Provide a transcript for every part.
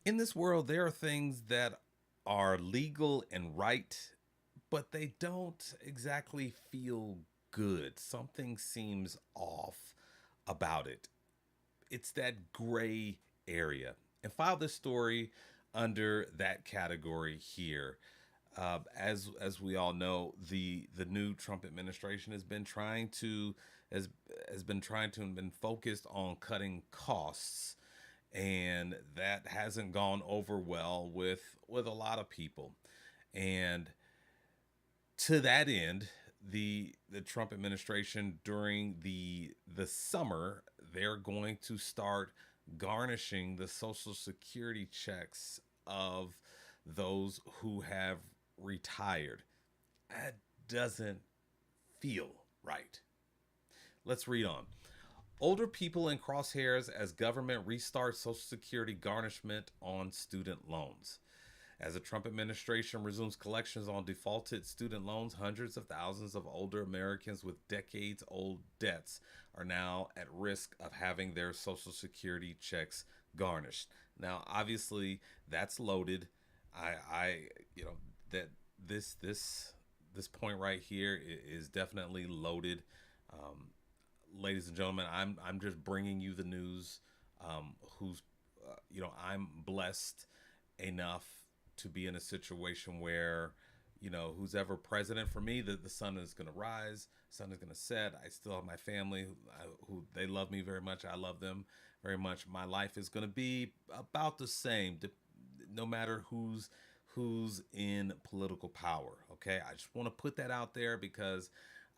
In this world, there are things that are legal and right, but they don't exactly feel good. Something seems off about it. It's that gray area. And file this story under that category here. As we all know, the new Trump administration has has been trying to and been focused on cutting costs, and that hasn't gone over well with a lot of people. And to that end, the Trump administration during the summer, they're going to start garnishing the Social Security checks of those who have retired. That doesn't feel right. Let's read on. Older people in crosshairs as government restarts Social Security garnishment on student loans. As the Trump administration resumes collections on defaulted student loans, hundreds of thousands of older Americans with decades old debts are now at risk of having their Social Security checks garnished. Now, obviously, that's loaded. I you know, that this point right here is definitely loaded. Um, Ladies and gentlemen, I'm just bringing you the news. Who's I'm blessed enough to be in a situation where who's ever president for me, the sun is going to rise, sun is going to set. I still have my family who they love me very much. I love them very much. My life is going to be about the same, no matter who's in political power. Okay, I just want to put that out there because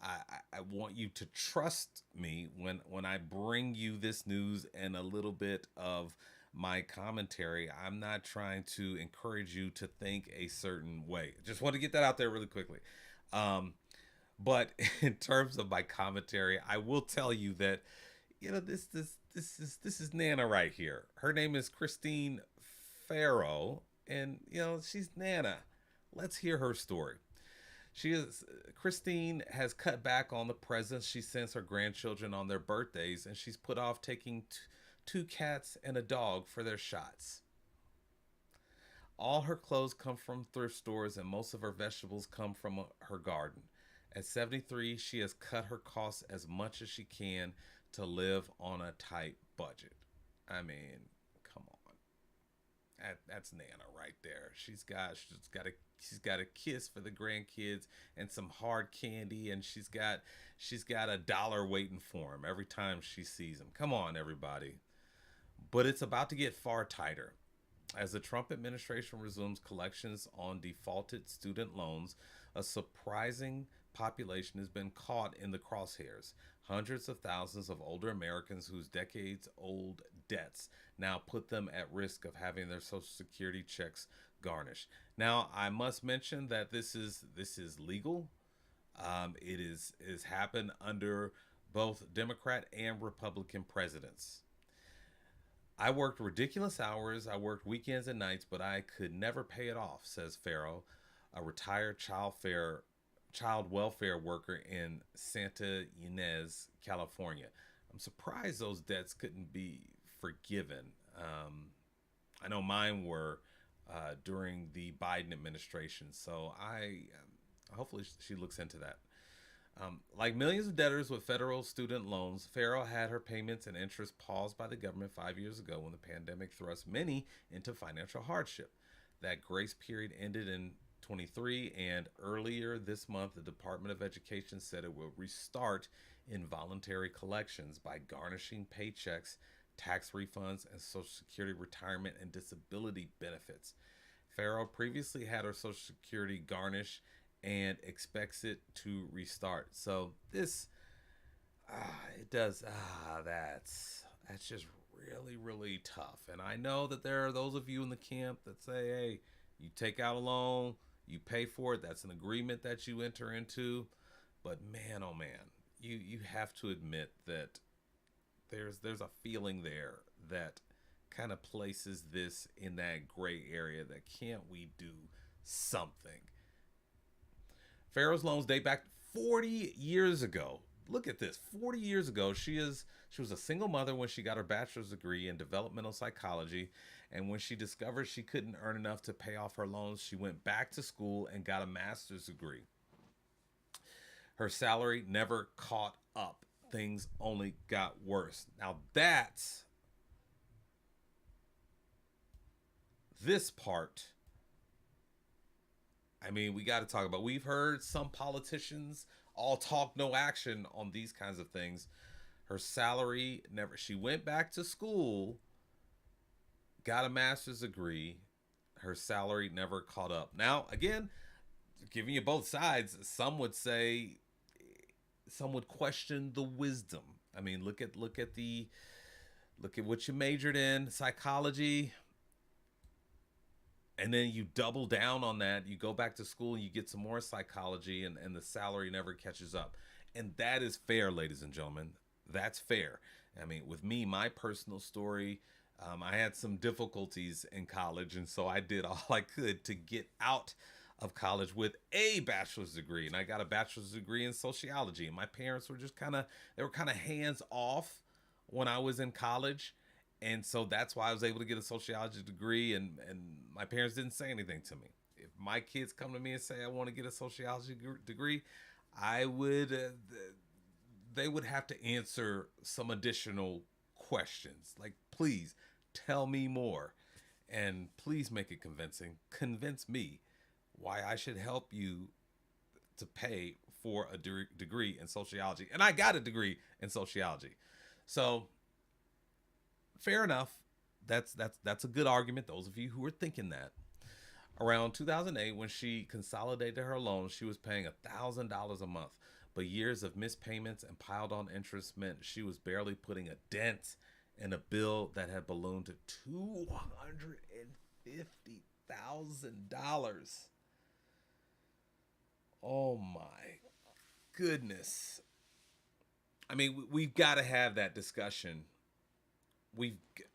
I want you to trust me when I bring you this news and a little bit of my commentary. I'm not trying to encourage you to think a certain way. Just want to get that out there really quickly. Um, but in terms of my commentary, I will tell you that this is Nana right here. Her name is Christine Farrow, and she's Nana. Let's hear her story. She is Christine has cut back on the presents she sends her grandchildren on their birthdays, and she's put off taking two cats and a dog for their shots. All her clothes come from thrift stores, and most of her vegetables come from her garden. At 73, she has cut her costs as much as she can to live on a tight budget. I mean, come on. That's Nana right there. She's got a kiss for the grandkids and some hard candy, and she's got $1 waiting for him every time she sees him. Come on, everybody. But it's about to get far tighter. As the Trump administration resumes collections on defaulted student loans, a surprising population has been caught in the crosshairs. Hundreds of thousands of older Americans whose decades old debts now put them at risk of having their Social Security checks garnished. Now, I must mention that this is legal. It has happened under both Democrat and Republican presidents. I worked ridiculous hours. I worked weekends and nights, but I could never pay it off, says Farrow, a retired child welfare worker in Santa Ynez, California. I'm surprised those debts couldn't be forgiven. I know mine were during the Biden administration, so I hopefully she looks into that. Like millions of debtors with federal student loans, Farrell had her payments and interest paused by the government 5 years ago when the pandemic thrust many into financial hardship. That grace period ended in 23, and earlier this month, the Department of Education said it will restart involuntary collections by garnishing paychecks, tax refunds, and Social Security retirement and disability benefits. Farrell previously had her Social Security garnished and expects it to restart. So this, it does. That's just really tough. And I know that there are those of you in the camp that say, "Hey, you take out a loan, you pay for it. That's an agreement that you enter into." But man, oh man, you have to admit that there's a feeling there that kind of places this in that gray area. That can't we do something? Pharaoh's loans date back 40 years ago. Look at this. 40 years ago, she was a single mother when she got her bachelor's degree in developmental psychology, And when she discovered she couldn't earn enough to pay off her loans, she went back to school and got a master's degree. Her salary never caught up. Things only got worse. Now, that's this part. I mean, we got to talk about. We've heard some politicians all talk, no action on these kinds of things. Her salary never. She went back to school, got a master's degree. Her salary never caught up. Now, again, giving you both sides, some would question the wisdom. I mean, look at what you majored in, psychology, and then you double down on that. You go back to school and you get some more psychology, and the salary never catches up. And that is fair, ladies and gentlemen. That's fair. I mean, with me, my personal story, I had some difficulties in college, and so I did all I could to get out of college with a bachelor's degree, and I got a bachelor's degree in sociology. And my parents were just they were kind of hands off when I was in college, and so that's why I was able to get a sociology degree. And my parents didn't say anything to me. If my kids come to me and say I want to get a sociology degree, I would they would have to answer some additional questions, like, please tell me more, and please make it convincing. Convince me why I should help you to pay for a degree in sociology. And I got a degree in sociology. So fair enough. That's a good argument. Those of you who are thinking that. Around 2008, when she consolidated her loans, she was paying $1,000 a month. But years of missed payments and piled on interest meant she was barely putting a dent in a bill that had ballooned to $250,000. Oh my goodness. I mean, we've got to have that discussion.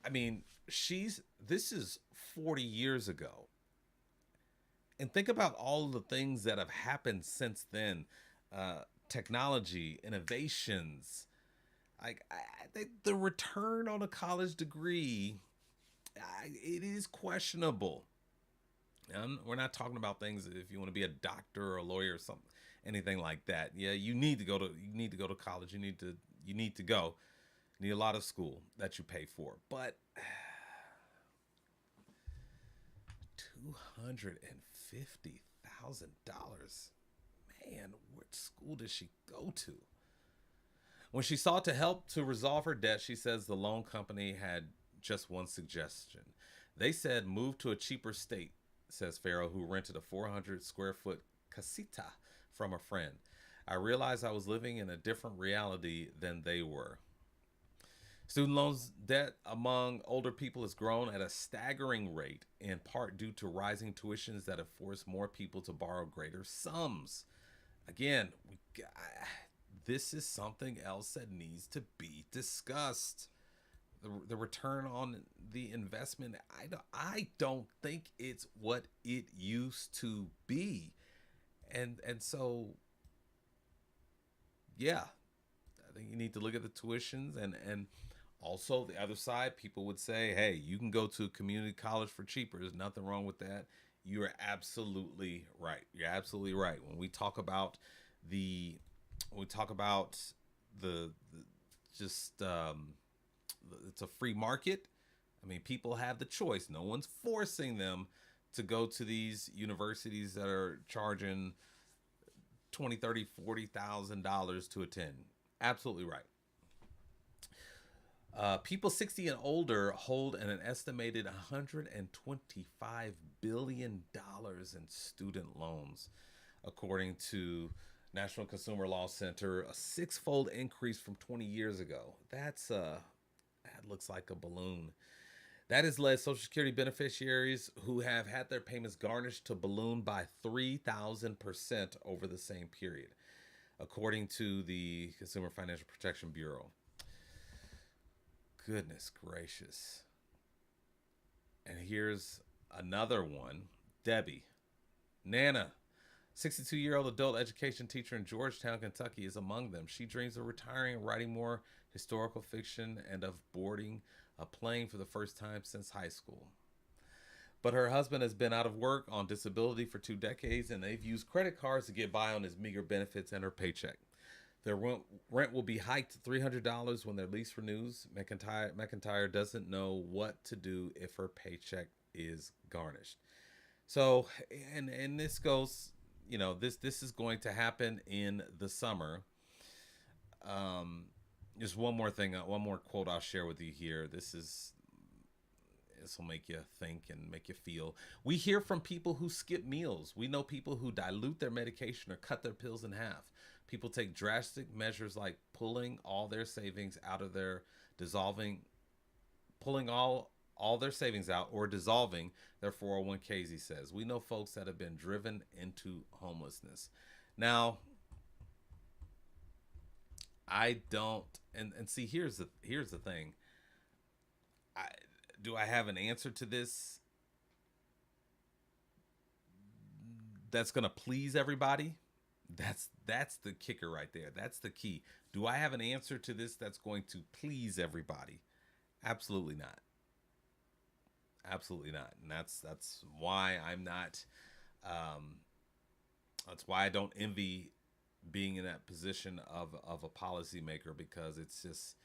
I mean, this is 40 years ago. And think about all the things that have happened since then. Technology, innovations. I think the return on a college degree, it is questionable. And we're not talking about things if you want to be a doctor or a lawyer or something, anything like that. Yeah, you need to go to college. You need to go. You need a lot of school that you pay for. But $250,000. Man, what school does she go to? When she sought to help to resolve her debt, she says the loan company had just one suggestion. They said move to a cheaper state, says Farrow, who rented a 400 square foot casita from a friend. I realized I was living in a different reality than they were. Student loans debt among older people has grown at a staggering rate, in part due to rising tuitions that have forced more people to borrow greater sums. Again, this is something else that needs to be discussed. The return on the investment, I don't think it's what it used to be. And so, yeah, I think you need to look at the tuitions and also the other side. People would say, hey, you can go to a community college for cheaper. There's nothing wrong with that. You are absolutely right. You're absolutely right. When we talk about the just it's a free market. I mean, people have the choice. No one's forcing them to go to these universities that are charging $20, $30, $40,000 to attend. Absolutely right. People 60 and older hold an estimated $125 billion in student loans, according to National Consumer Law Center, a six-fold increase from 20 years ago. That looks like a balloon. That has led Social Security beneficiaries who have had their payments garnished to balloon by 3,000% over the same period, according to the Consumer Financial Protection Bureau. Goodness gracious. And here's another one. Debbie. Nana, 62-year-old adult education teacher in Georgetown, Kentucky, is among them. She dreams of retiring and writing more historical fiction and of boarding a plane for the first time since high school. But her husband has been out of work on disability for 2 decades, and they've used credit cards to get by on his meager benefits and her paycheck. Their rent will be hiked to $300 when their lease renews. McIntyre doesn't know what to do if her paycheck is garnished. So, and this goes, this is going to happen in the summer. Just one more thing, one more quote I'll share with you here. This will make you think and make you feel. We hear from people who skip meals. We know people who dilute their medication or cut their pills in half. People take drastic measures like pulling all their savings out of their dissolving, pulling all their savings out or dissolving their 401ks, he says. We know folks that have been driven into homelessness. Now, I don't, and see, here's the thing. Do I have an answer to this that's going to please everybody? That's the kicker right there. That's the key. Do I have an answer to this that's going to please everybody? Absolutely not. Absolutely not. And that's why I'm not that's why I don't envy being in that position of a policymaker, because it's just,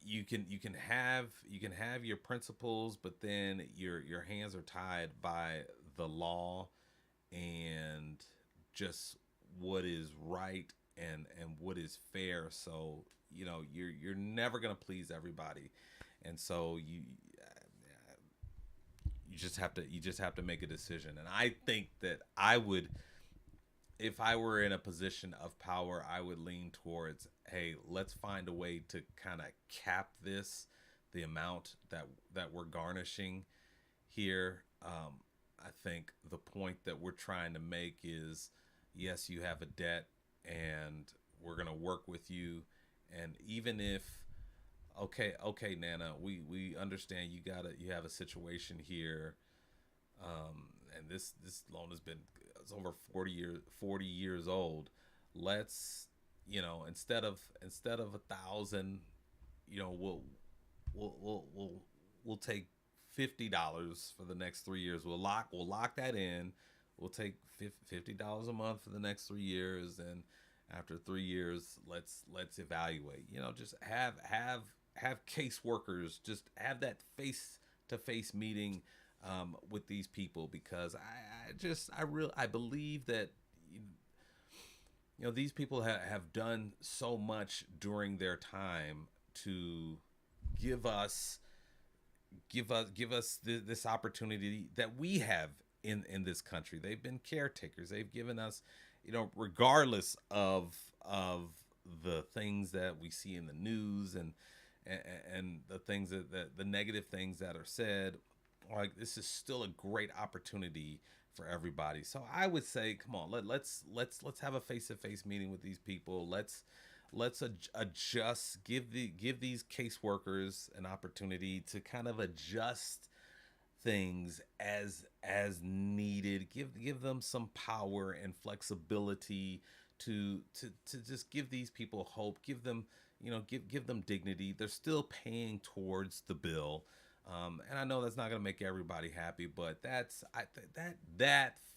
you can have your principles, but then your hands are tied by the law and just what is right and what is fair. So you're never gonna please everybody, and so you just have to make a decision. And I think that I would, if I were in a position of power, I would lean towards, hey, let's find a way to kind of cap the amount that we're garnishing here. I think the point that we're trying to make is, yes, you have a debt, and we're gonna work with you, and even if, okay, Nana, we understand you have a situation here, and this loan has been, it's over 40 years old. Let's, instead of 1,000, we'll take $50 for the next 3 years. We'll lock that in. We'll take $50 a month for the next 3 years, and after 3 years, let's evaluate. Just have caseworkers, just have that face to face meeting with these people, because I believe that these people have done so much during their time to give us this opportunity that we have in this country. They've been caretakers. They've given us, regardless of the things that we see in the news and the things that the negative things that are said. Like, this is still a great opportunity for everybody. So I would say, come on, let's have a face-to-face meeting with these people. Let's adjust, give these caseworkers an opportunity to kind of adjust things as needed. Give them some power and flexibility to just give these people hope. Give them give them dignity. They're still paying towards the bill. And I know that's not going to make everybody happy, but that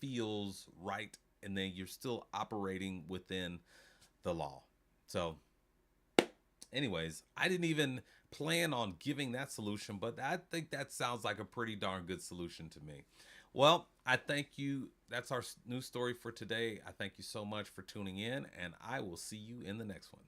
feels right. And then you're still operating within the law. So anyways, I didn't even plan on giving that solution, but I think that sounds like a pretty darn good solution to me. Well, I thank you. That's our news story for today. I thank you so much for tuning in, and I will see you in the next one.